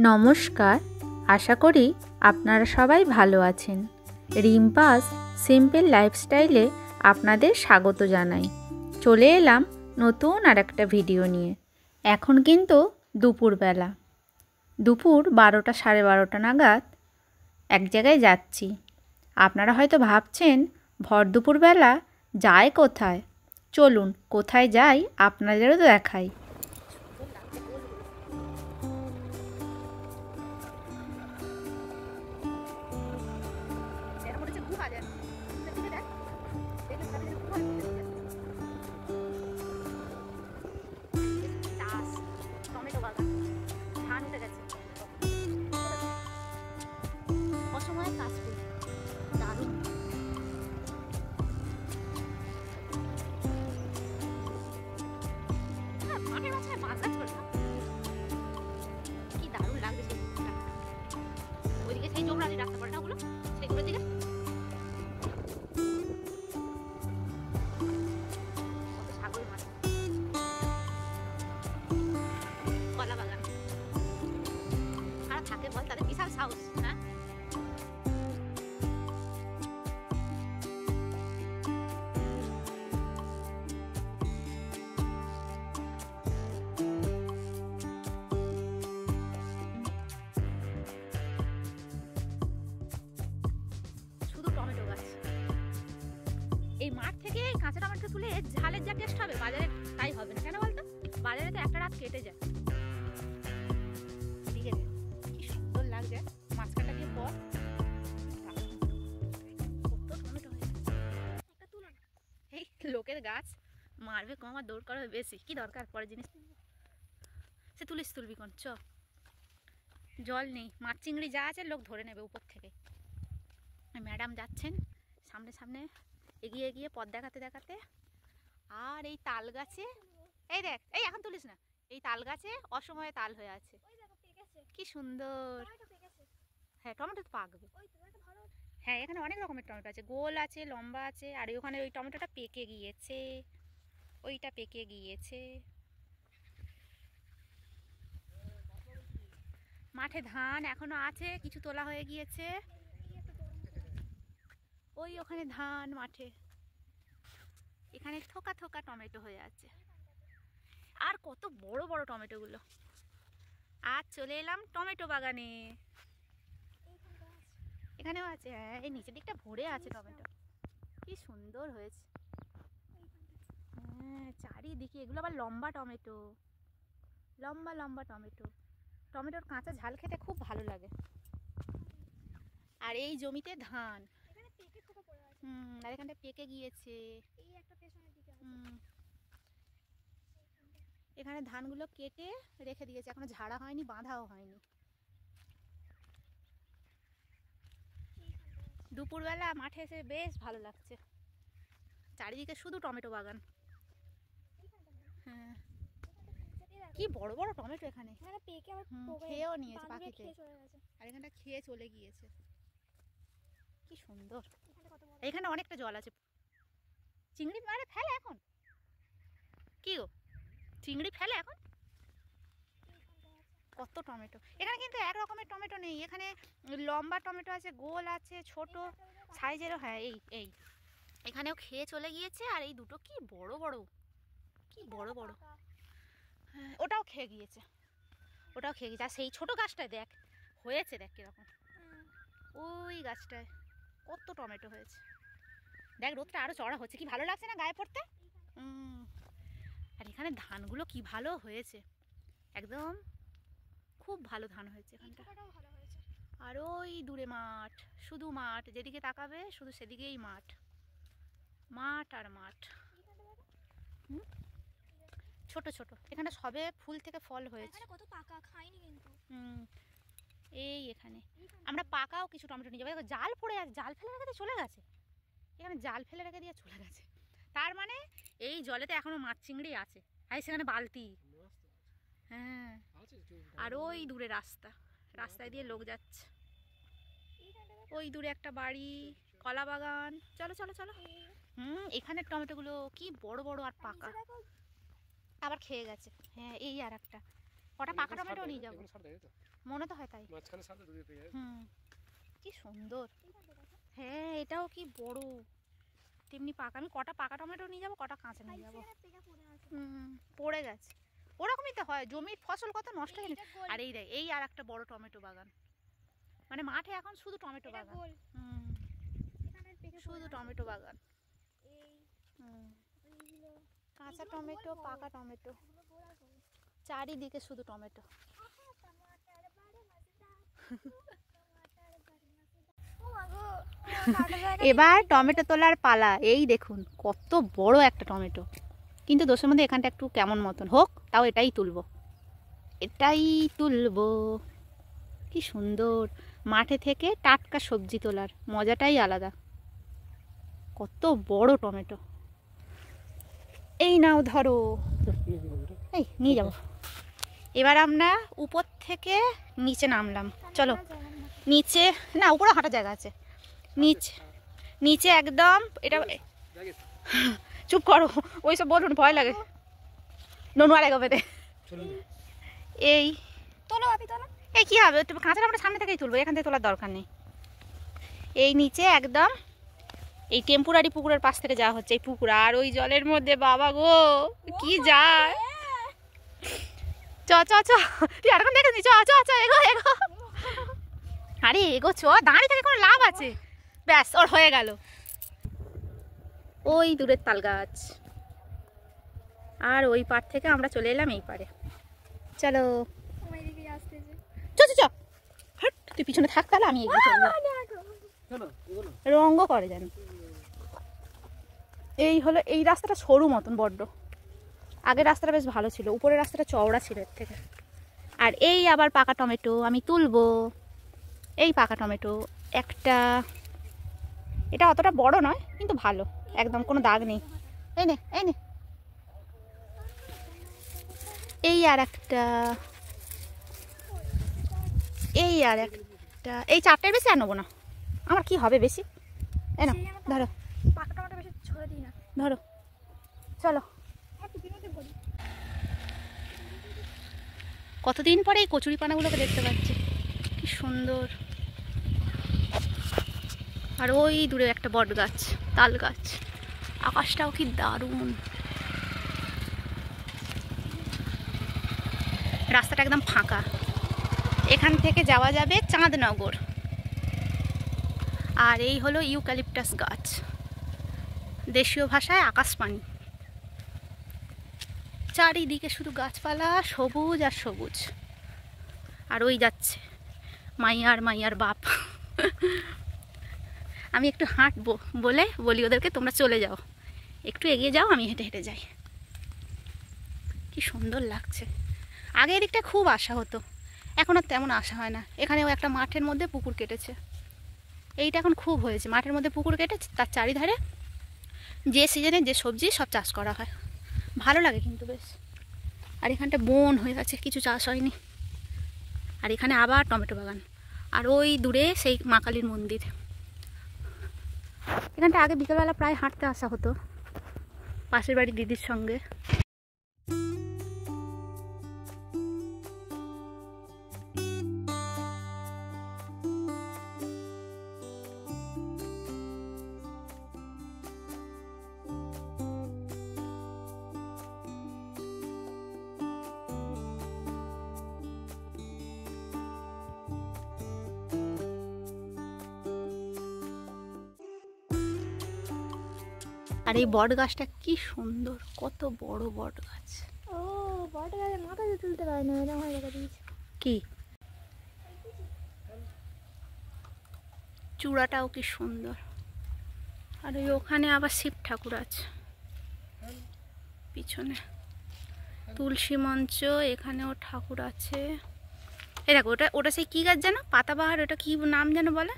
নমস্কার, আশা করি আপনারা সবাই ভালো আছেন। রিম্পাস সিম্পল লাইফস্টাইলে আপনাদের স্বাগত জানাই। চলে এলাম নতুন আর একটা ভিডিও নিয়ে। এখন কিন্তু দুপুরবেলা, দুপুর 12টা সাড়ে 12টা নাগাদ এক জায়গায় যাচ্ছি। আপনারা হয়তো ভাবছেন ভর দুপুরবেলা যায় কোথায়। চলুন কোথায় যাই আপনাদেরও দেখাই। অসময়ে কাজ করি, দারুণ। মাঠের মাঝখানে মাছ গাছ করে কি দারুণ লাগবে সেই ফুলটা। ওইদিকে সেই জোবরালি রাস্তা পড়ে না, ওগুলো সেইগুলোর দিকে কত সাগর মাছ, কলা বাগান। আর থাকে বল, তাদের বিশাল সাহস। হ্যাঁ, টমেটো গাছ। এই মাঠ থেকে কাঁচা টমেটো তুলে ঝালের যা টেস্ট হবে, বাজারে তাই হবে না। কেন বলতো? বাজারে তো একটা রাত কেটে যায়। ঠিক আছে, কি সুন্দর লাগছে মাছ কাটা দিয়ে পর। কত টমেটো হয়েছে, একটা তুলো না। এই লোকের গাছ মারবে কম আর দৌড় করবে বেশি। কি দরকার পরের জিনিস সে তুলবি কোন? চ, জল নেই, মাছ চিংড়ি যা আছে লোক ধরে নেবে উপর থেকে। ম্যাডাম যাচ্ছেন সামনে সামনে এগিয়ে এগিয়ে পথ দেখাতে দেখাতে। আর এই তাল গাছে, এই দেখ, এই এখন তুলিস না, এই তাল গাছে অসময়ে তাল হয়ে আছে। কি সুন্দর। হ্যাঁ, টমেটো তো পাকবে। হ্যাঁ, এখানে অনেক রকমের টমেটো আছে, গোল আছে, লম্বা আছে। আর ওখানে ওই টমেটোটা পেকে গিয়েছে, ওইটা পেকে গিয়েছে। মাঠে ধান এখনো আছে, কিছু তোলা হয়ে গিয়েছে। ওই ওখানে ধান মাঠে, এখানে থোকা থোকা টমেটো হয়ে আছে। আর কত বড় বড় টমেটো গুলো। আজ চলে এলাম টমেটো বাগানে। এখানেও আছে, হ্যাঁ, এই নিচের দিকটা ভরে আছে টমেটো। কি সুন্দর হয়েছে। হ্যাঁ, চারিদিকে এগুলো আবার লম্বা টমেটো, লম্বা লম্বা টমেটো। টমেটোর কাঁচা ঝাল খেতে খুব ভালো লাগে। আর এই জমিতে ধান, আর এখানটা পেকে গিয়েছে। এখানে ধানগুলো কেটে রেখে দিয়েছে, এখনো ঝাড়া হয়নি, বাঁধাও হয়নি। দুপুরবেলা মাঠে এসে বেশ ভালো লাগছে। চারিদিকে শুধু টমেটো বাগান। হ্যাঁ, কি বড় বড় টমেটো এখানে। খেয়েও নিয়েছে পাখিতে, আর এখানটা খেয়ে চলে গিয়েছে। কি সুন্দর। এখানে অনেকটা জল আছে। চিংড়ি মারে ফেলে এখন? কি গো, চিংড়ি ফেলে এখন? কত টমেটো এখানে, কিন্তু এক রকমের টমেটো নেই। এখানে লম্বা টমেটো আছে, গোল আছে, ছোট সাইজেরও। হ্যাঁ, এই এই এখানেও খেয়ে চলে গিয়েছে। আর এই দুটো কি বড় বড়, কি বড় বড়। হ্যাঁ, ওটাও খেয়ে গিয়েছে, ওটাও খেয়ে গেছে। আর সেই ছোট গাছটায় দেখ হয়েছে, দেখ কিরকম। ওই গাছটায় কত টমেটো হয়েছে। দেখ, রোদটা আরো চড়া হচ্ছে, কি ভালো লাগছে না গায়ে পড়তে। আর এখানে ধানগুলো কি ভালো হয়েছে, একদম খুব ভালো ধান হয়েছে এখানটা। আর ওই দূরে মাঠ, শুধু মাঠ, যেদিকে তাকাবে শুধু সেদিকেই মাঠ, মাঠ আর মাঠ। ছোট ছোট এখানে সবে ফুল থেকে ফল হয়েছে। কত পাকা খাইনি কিন্তু। এই এখানে আমরা পাকাও কিছু টমেটো নিয়ে যাবো। জাল পড়ে আছে, জাল ফেলে রেখে দিয়ে চলে গেছে। এখানে জাল ফেলে রেখে দিয়ে চলে গেছে, তার মানে এই জলেতে এখনো মাছ চিংড়ি আছে। আর সেখানে বালতি। হ্যাঁ, আর ওই দূরে রাস্তা, রাস্তায় দিয়ে লোক যাচ্ছে। ওই দূরে একটা বাড়ি, কলা বাগান। চলো চলো চলো। এখানের টমেটোগুলো কি বড় বড় আর পাকা। আবার খেয়ে গেছে। হ্যাঁ, এই আর একটা কটা পাকা টমেটো নিয়ে যাবো। মনে তো হয় তাই। হুম, কি সুন্দর। হ্যাঁ, এটাও কি বড়, তেমনি পাকা। আমি কটা পাকা টমেটো নিয়ে যাবো, কটা কাঁচা নিয়ে যাবো। পড়ে গেছে, ওরকমই তো হয়, জমির ফসল কত নষ্ট হয়ে গেছে। আর এই দেখ, এই আর একটা বড় টমেটো বাগান, মানে মাঠে এখন শুধু টমেটো বাগান। শুধু টমেটো বাগান, কাঁচা টমেটো, পাকা টমেটো, চারিদিকে শুধু টমেটো। এবার টমেটো তোলার পালা। এই দেখুন কত বড় একটা টমেটো, কিন্তু দোষের মধ্যে এখানটা একটু কেমন মতন হোক, তাও এটাই তুলবো, এটাই তুলবো। কি সুন্দর, মাঠে থেকে টাটকা সবজি তোলার মজাটাই আলাদা। কত বড় টমেটো। এই নাও ধরো, এই নিয়ে যাবো। এবার আমরা উপর থেকে নিচে নামলাম, চলো নিচে। না, উপরে হাঁটার জায়গা আছে, নিচে নিচে একদম। এটা চুপ করো, ওইসব বলুন, ভয় লাগে। ননু আর এগোবে। এই তোলো, এই কি হবে, কাঁচাটা আমরা সামনে থেকেই তুলবো, এখান থেকে তোলার দরকার নেই। এই নিচে একদম, এই টেম্পোরারি পুকুরের পাশ থেকে যাওয়া হচ্ছে, এই পুকুর আর ওই জলের মধ্যে, বাবা গো কি যায়। চ চ চ, তুই এরকম দেখেছি, চ চ চ, এগো এগো। আরে এগো, চ, দাঁড়িয়ে থেকে কোনো লাভ আছে? ব্যাস, ওর হয়ে গেল। ওই দূরের তাল গাছ, আর ওই পার থেকে আমরা চলে এলাম এই পারে। চলো চ চ চ, হট, তুই পিছনে থাক, তাহলে আমি এগিয়ে চলবো। রঙ্গ করে জানি। এই হলো, এই রাস্তাটা সরু মতন বড্ড, আগের রাস্তাটা বেশ ভালো ছিল, উপরের রাস্তাটা চওড়া ছিল এর থেকে। আর এই আবার পাকা টমেটো আমি তুলবো। এই পাকা টমেটো একটা, এটা অতটা বড় নয় কিন্তু ভালো, একদম কোনো দাগ নেই। এই নে, এই নে। এই আর একটা, এই আর একটা, এই চারটের বেশি আর নেবো না, আমার কি হবে বেশি। এই না, ধরো, পাকা টমেটো বেশি ছড়ে দিই না, ধরো, চলো। কতদিন পরে এই কচুরি পানাগুলোকে দেখতে পাচ্ছি, কি সুন্দর। আর ওই দূরে একটা বট গাছ, তাল গাছ, আকাশটাও কি দারুণ। রাস্তাটা একদম ফাঁকা, এখান থেকে যাওয়া যাবে চাঁদনগর। আর এই হলো ইউক্যালিপটাস গাছ, দেশীয় ভাষায় আকাশপানি। চারিদিকে শুধু গাছপালা, সবুজ আর সবুজ। আর ওই যাচ্ছে মাইয়ার মাইয়ার বাপ। আমি একটু হাঁটবো বলে বলি ওদেরকে, তোমরা চলে যাও, একটু এগিয়ে যাও, আমি হেঁটে হেঁটে যাই। কি সুন্দর লাগছে। আগে এদিকটা খুব আসা হতো, এখন আর তেমন আসা হয় না। এখানেও একটা মাঠের মধ্যে পুকুর কেটেছে, এইটা এখন খুব হয়েছে, মাঠের মধ্যে পুকুর কেটে তার চারিধারে যে সিজনে যে সবজি সব চাষ করা হয়, ভালো লাগে কিন্তু বেশ। আর এখানটা বন হয়ে গেছে, কিছু চাষ হয়নি। আর এখানে আবার টমেটো বাগান, আর ওই দূরে সেই মা কালীর মন্দির। এখানটা আগে বিকেলবেলা প্রায় হাঁটতে আসা হতো পাশের বাড়ির দিদির সঙ্গে। আর এই বট গাছটা কি সুন্দর, কত বড় বট গাছ। ও, বট গাছের মাথা দিয়ে তুলতে পারে না, এরকম হয়ে গেছে কি চূড়াটাও কি সুন্দর। আর ওই ওখানে আবার শিব ঠাকুর আছে পিছনে, তুলসী মঞ্চ, এখানেও ঠাকুর আছে। এই দেখো, ওটা ওটা সেই কি গাছ জানো, পাতাবাহার, ওটা কি নাম যেন বলে,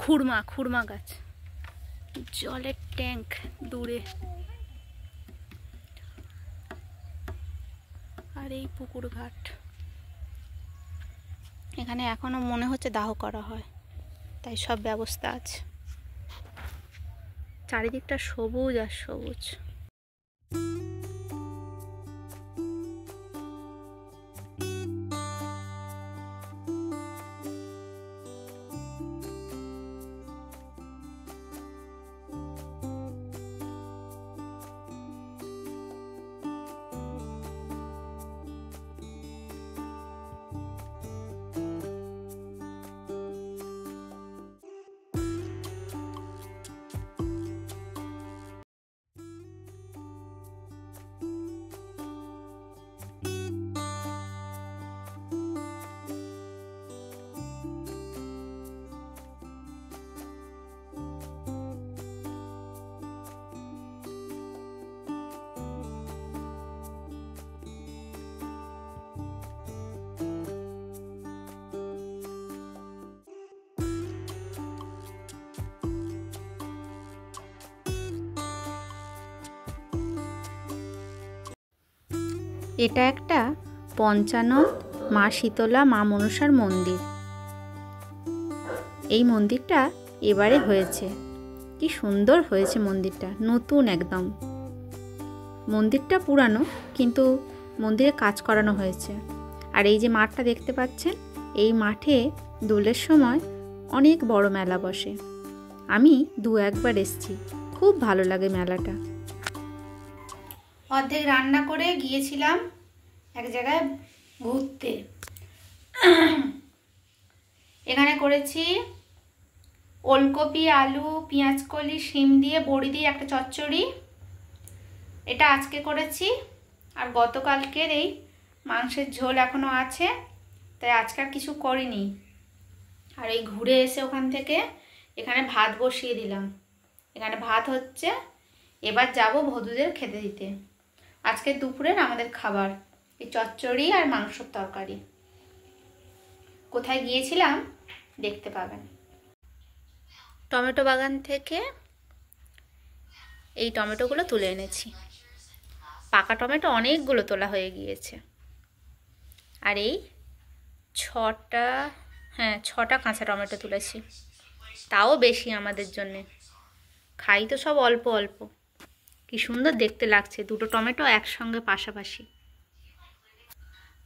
খুরমা, খুরমা গাছ। জলের ট্যাঙ্ক দূরে, আর এই পুকুর ঘাট। এখানে এখনো মনে হচ্ছে দাহ করা হয়, তাই সব ব্যবস্থা আছে। চারিদিকটা সবুজ আর সবুজ। এটা একটা পঞ্চানন মা শীতলা মা মনসার মন্দির। এই মন্দিরটা এবারে হয়েছে, কি সুন্দর হয়েছে মন্দিরটা, নতুন একদম। মন্দিরটা পুরানো কিন্তু মন্দিরে কাজ করানো হয়েছে। আর এই যে মাঠটা দেখতে পাচ্ছেন, এই মাঠে দোলের সময় অনেক বড় মেলা বসে। আমি 2-1বার এসেছি, খুব ভালো লাগে মেলাটা। অর্ধেক রান্না করে গিয়েছিলাম এক জায়গায় ঘুরতে। এখানে করেছি ওলকপি, আলু, পেঁয়াজকলি, শিম দিয়ে বড়ি দিয়ে একটা চচ্চড়ি। এটা আজকে করেছি। আর গতকালকের এই মাংসের ঝোল এখনো আছে, তাই আজকে আর কিছু করিনি। আর এই ঘুরে এসে ওখান থেকে এখানে ভাত বসিয়ে দিলাম। এখানে ভাত হচ্ছে, এবার যাব ভদুদের খেতে দিতে। আজকে দুপুরের আমাদের খাবার এই চচ্চড়ি আর মাংসের তরকারি। কোথায় গিয়েছিলাম দেখতে পাবেন। টমেটো বাগান থেকে এই টমেটোগুলো তুলে এনেছি। পাকা টমেটো অনেকগুলো তোলা হয়ে গিয়েছে। আর এই 6টা কাঁচা টমেটো তুলেছি, তাও বেশি আমাদের জন্যে। খাই তো সব অল্প অল্প। কি সুন্দর দেখতে লাগছে দুটো টমেটো একসঙ্গে পাশাপাশি।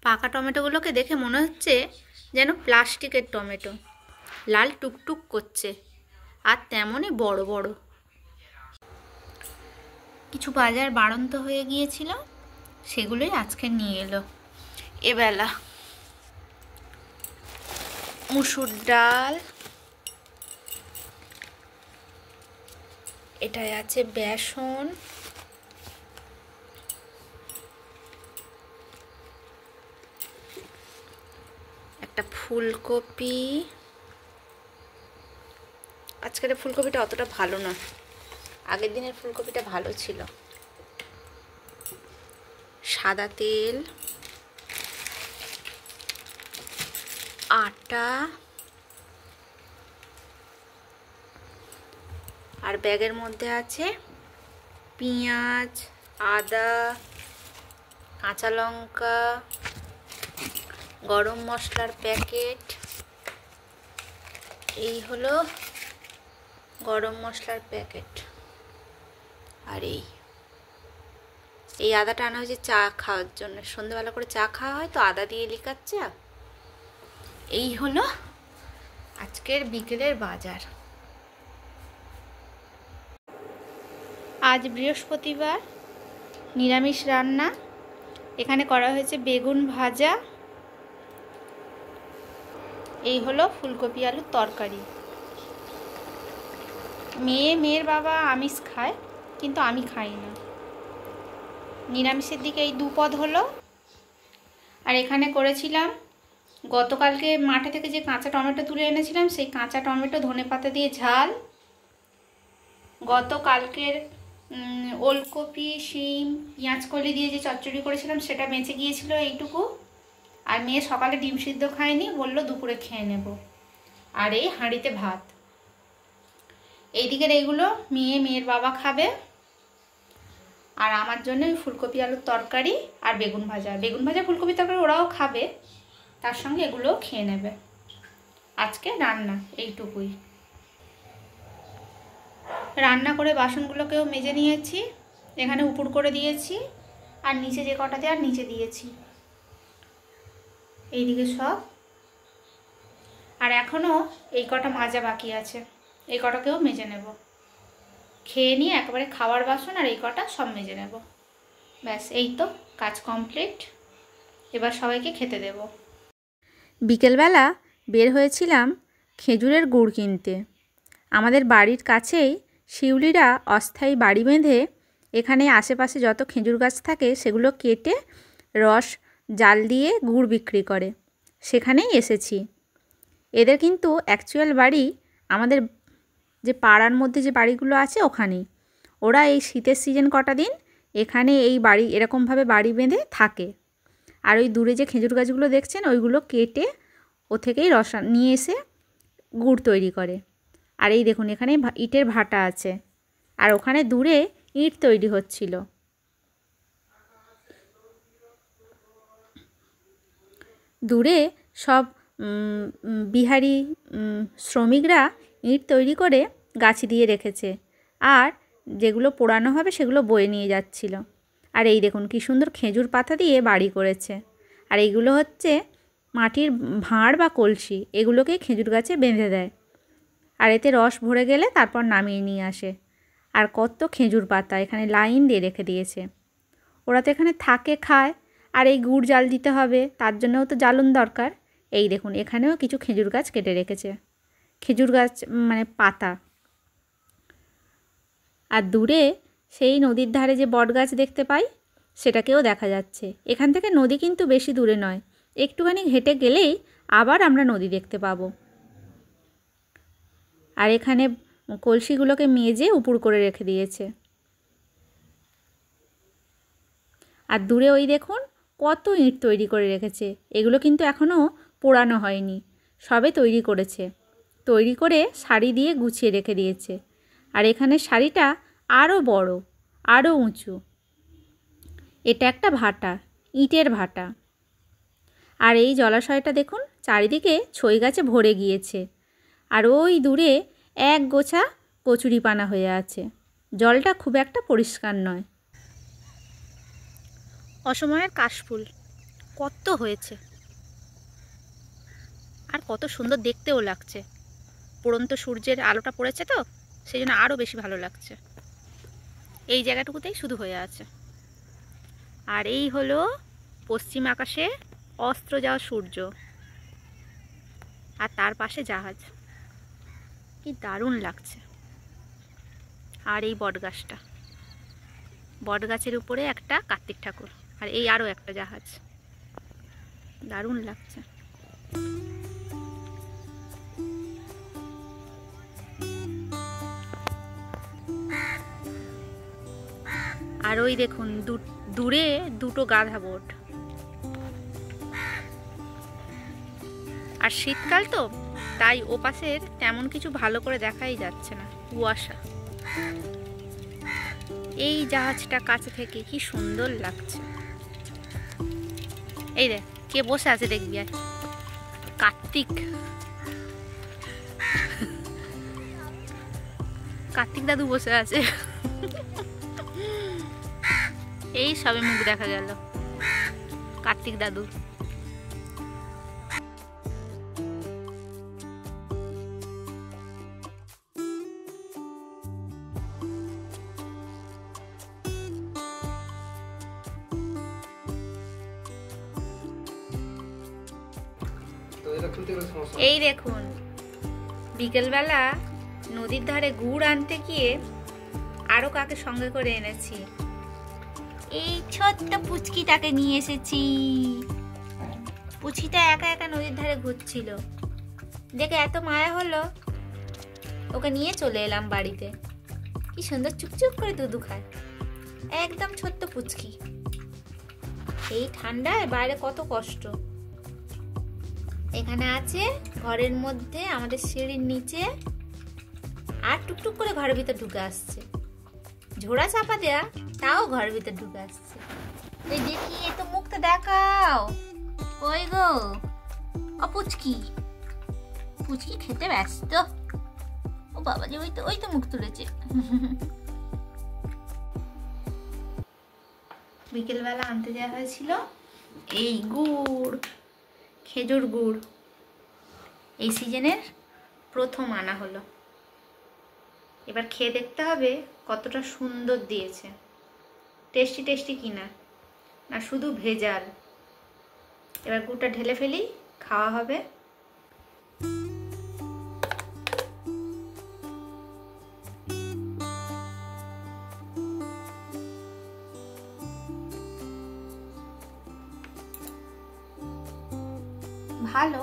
পাকা টমেটোগুলোকে দেখে মনে হচ্ছে যেন প্লাস্টিকের টমেটো, লাল টুকটুক করছে আর তেমনই বড় বড়। কিছু বাজার বাড়ন্ত হয়ে গিয়েছিল, সেগুলোই আজকে নিয়ে এলো এবেলা। মুসুর ডাল, এটাই আছে বেসন, একটা ফুলকপি। আজকের ফুলকপিটা অতটা ভালো না, আগের দিনের ফুলকপিটা ভালো ছিল। সাদা তেল, আটা, আর ব্যাগের মধ্যে আছে পেঁয়াজ, আদা, কাঁচা লঙ্কা, গরম মশলার প্যাকেট। এই হলো গরম মশলার প্যাকেট। আর এই আদাটা আনা হয়েছে চা খাওয়ার জন্য। সন্ধ্যেবেলা করে চা খাওয়া হয় তো আদা দিয়ে লিকার চা। এই হলো আজকের বিকেলের বাজার। আজ বৃহস্পতিবার, নিরামিষ রান্না। এখানে করা হয়েছে বেগুন ভাজা। এই হলো ফুলকপি আলুর তরকারি। মেয়ের বাবা আমিষ খায়, কিন্তু আমি খাই না। নিরামিষের দিকে এই 2 পদ হলো। আর এখানে করেছিলাম গতকালকে মাঠে থেকে যে কাঁচা টমেটো তুলে এনেছিলাম, সেই কাঁচা টমেটো ধনেপাতা দিয়ে ঝাল। গতকালকের ওলকপি, শিম, পেঁয়াজকলি দিয়ে যে চচ্চড়ি করেছিলাম সেটা বেঁচে গিয়েছিল এইটুকু। আর মেয়ে সকালে ডিম সিদ্ধ খায়নি, বললো দুপুরে খেয়ে নেব। আর এই হাঁড়িতে ভাত। এইদিকের এইগুলো মেয়ের বাবা খাবে। আর আমার জন্য ফুলকপি আলুর তরকারি আর বেগুন ভাজা। বেগুন ভাজা ফুলকপি তরকারি ওরাও খাবে, তার সঙ্গে এগুলোও খেয়ে নেবে। আজকে রান্না এইটুকুই। রান্না করে বাসনগুলোকেও মেজে নিয়েছি, এখানে উপর করে দিয়েছি। আর নিচে যে কটা দেওয়ার নিচে দিয়েছি, এইদিকে সব। আর এখনও এই কটা মাজা বাকি আছে, এই কটাকেও মেজে নেব। খেয়ে নিয়ে একেবারে খাওয়ার বাসন আর এই কটা সব মেজে নেব। ব্যাস, এই তো কাজ কমপ্লিট। এবার সবাইকে খেতে দেব। বিকেলবেলা বের হয়েছিলাম খেজুরের গুড় কিনতে। আমাদের বাড়ির কাছেই শিউলিরা অস্থায়ী বাড়ি বেঁধে এখানে আশেপাশে যত খেজুর গাছ থাকে সেগুলো কেটে রস জাল দিয়ে গুড় বিক্রি করে। সেখানেই এসেছি। এদের কিন্তু অ্যাকচুয়াল বাড়ি আমাদের যে পাড়ার মধ্যে যে বাড়িগুলো আছে ওখানেই। ওরা এই শীতের সিজন কটা দিন এখানে এই বাড়ি এরকমভাবে বাড়ি বেঁধে থাকে। আর ওই দূরে যে খেজুর গাছগুলো দেখছেন ওইগুলো কেটে ও থেকেই রস নিয়ে এসে গুড় তৈরি করে। আর এই দেখুন এখানে ইটের ভাটা আছে, আর ওখানে দূরে ইট তৈরি হচ্ছিল। দূরে সব বিহারি শ্রমিকরা ইট তৈরি করে গাছি দিয়ে রেখেছে, আর যেগুলো পোড়ানো হবে সেগুলো বয়ে নিয়ে যাচ্ছিল। আর এই দেখুন কী সুন্দর খেজুর পাতা দিয়ে বাড়ি করেছে। আর এইগুলো হচ্ছে মাটির ভাঁড় বা কলসি, এগুলোকে খেজুর গাছে বেঁধে দেয়, আর এতে রস ভরে গেলে তারপর নামিয়ে নিয়ে আসে। আর কত খেজুর পাতা এখানে লাইন দিয়ে রেখে দিয়েছে। ওরা তো এখানে থাকে, খায়, আর এই গুড় জাল দিতে হবে, তার জন্যও তো জ্বালন দরকার। এই দেখুন এখানেও কিছু খেজুর গাছ কেটে রেখেছে, খেজুর গাছ মানে পাতা। আর দূরে সেই নদীর ধারে যে বট গাছ দেখতে পাই সেটাকেও দেখা যাচ্ছে। এখান থেকে নদী কিন্তু বেশি দূরে নয়, একটুখানি হেঁটে গেলেই আবার আমরা নদী দেখতে পাবো। আর এখানে কলসিগুলোকে মেজে উপুড় করে রেখে দিয়েছে। আর দূরে ওই দেখুন কত ইট তৈরি করে রেখেছে, এগুলো কিন্তু এখনও পোড়ানো হয়নি, সবে তৈরি করেছে। তৈরি করে শাড়ি দিয়ে গুছিয়ে রেখে দিয়েছে। আর এখানে শাড়িটা আরও বড়, আরও উঁচু। এটা একটা ভাটা, ইটের ভাটা। আর এই জলাশয়টা দেখুন চারিদিকে ছই গাছে ভরে গিয়েছে। আর ওই দূরে এক গোছা কচুরিপানা হয়ে আছে। জলটা খুব একটা পরিষ্কার নয়। অসময়ের কাশফুল কত হয়েছে, আর কত সুন্দর দেখতেও লাগছে। পড়ন্ত সূর্যের আলোটা পড়েছে তো সেই জন্য আরও বেশি ভালো লাগছে। এই জায়গাটুকুতেই শুধু হয়ে আছে। আর এই হলো পশ্চিম আকাশে অস্ত যাওয়া সূর্য, আর তার পাশে জাহাজ। কি দারুণ লাগছে। আর এই বটগাছটা, বটগাছের উপরে একটা কার্তিক ঠাকুর, আর এই আরও একটা জাহাজ। দারুণ লাগছে। আর ওই দেখুন দূরে দুটো গাধা বোট। আর শীতকাল তো তাই ওপাশের তেমন কিছু ভালো করে দেখাই যাচ্ছে না, কুয়াশা। এই জাহাজটা কাছে থেকে কি সুন্দর লাগছে। এই দেখ কে বসে আছে দেখবি, আর কার্তিক, কার্তিক দাদু বসে আছে। এই সবে মুখ দেখা গেল কার্তিক দাদু। এই দেখুন বিকেলবেলা নদীর ধারে গুড় আনতে গিয়ে আরো কাকে সঙ্গে করে এনেছি। এই ছোট্ট পুচকিটাকে নিয়ে এসেছি। পুচকিটা একা একা নদীর ধারে ঘুরছিল, দেখে এত মায়া হলো, ওকে নিয়ে চলে এলাম বাড়িতে। কি সুন্দর চুপচুপ করে দুধু খায়, একদম ছোট্ট পুচকি। এই ঠান্ডায় বাইরে কত কষ্ট। এখানে আছে ঘরের মধ্যে, আমাদের সিঁড়ির নিচে, আর টুকটুক করে ঘরের ভিতর ঢুকে আসছে। ঝোড়া চাপা দেয়া, তাও ঘরের ভিতর ঢুকে আসছে। এই দেখি, এ তো মুখটা দেখাও। কই গো ও পুচকি, পুচকি খেতে ব্যস্ত। ও বাবা যে ওই তো মুখ তুলেছে। বিকেলবেলা আনতে যাওয়া হয়েছিল এই গুড়, খেজুর গুড়। এই সিজনের প্রথম আনা হলো। এবার খেয়ে দেখতে হবে কতটা সুন্দর দিয়েছে। টেস্টি টেস্টি কিনা না শুধু ভেজাল। এবার গুড়টা ঢেলে ফেলি, খাওয়া হবে। ভালো,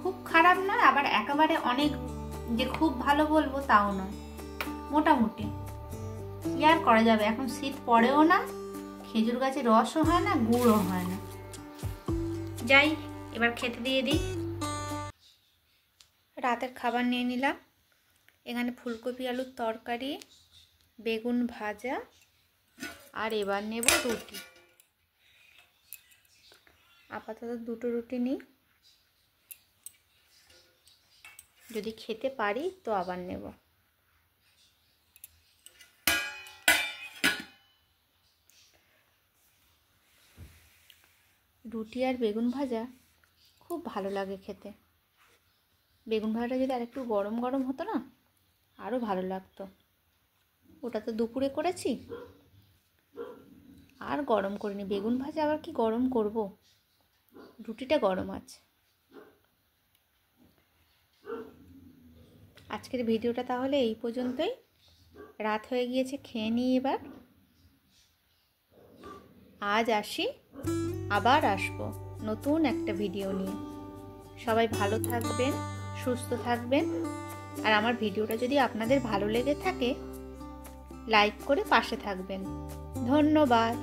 খুব খারাপ নয়, আবার একেবারে অনেক যে খুব ভালো বলবো তাও নয়, মোটামুটি। কি আর করা যাবে, এখন শীত পড়েও না, খেজুর গাছে রসও হয় না, গুড়ও হয় না। যাই এবার খেতে দিয়ে দিই। রাতের খাবার নিয়ে নিলাম। এখানে ফুলকপি আলুর তরকারি, বেগুন ভাজা, আর এবার নেব রুটি। আপাতত দুটো রুটি নিই, যদি খেতে পারি তো আবার নেব। রুটি আর বেগুন ভাজা খুব ভালো লাগে খেতে। বেগুন ভাজাটা যদি আর একটু গরম গরম হতো না, আরও ভালো লাগতো। ওটা তো দুপুরে করেছি, আর গরম করিনি। বেগুন ভাজা আবার কি গরম করব, রুটিটা গরম আছে। আজকের ভিডিওটা তাহলে এই পর্যন্তই। রাত হয়ে গিয়েছে, খেয়ে নিই এবার। আজ আসি, আবার আসবো নতুন একটা ভিডিও নিয়ে। সবাই ভালো থাকবেন, সুস্থ থাকবেন। আর আমার ভিডিওটা যদি আপনাদের ভালো লেগে থাকে, লাইক করে পাশে থাকবেন। ধন্যবাদ।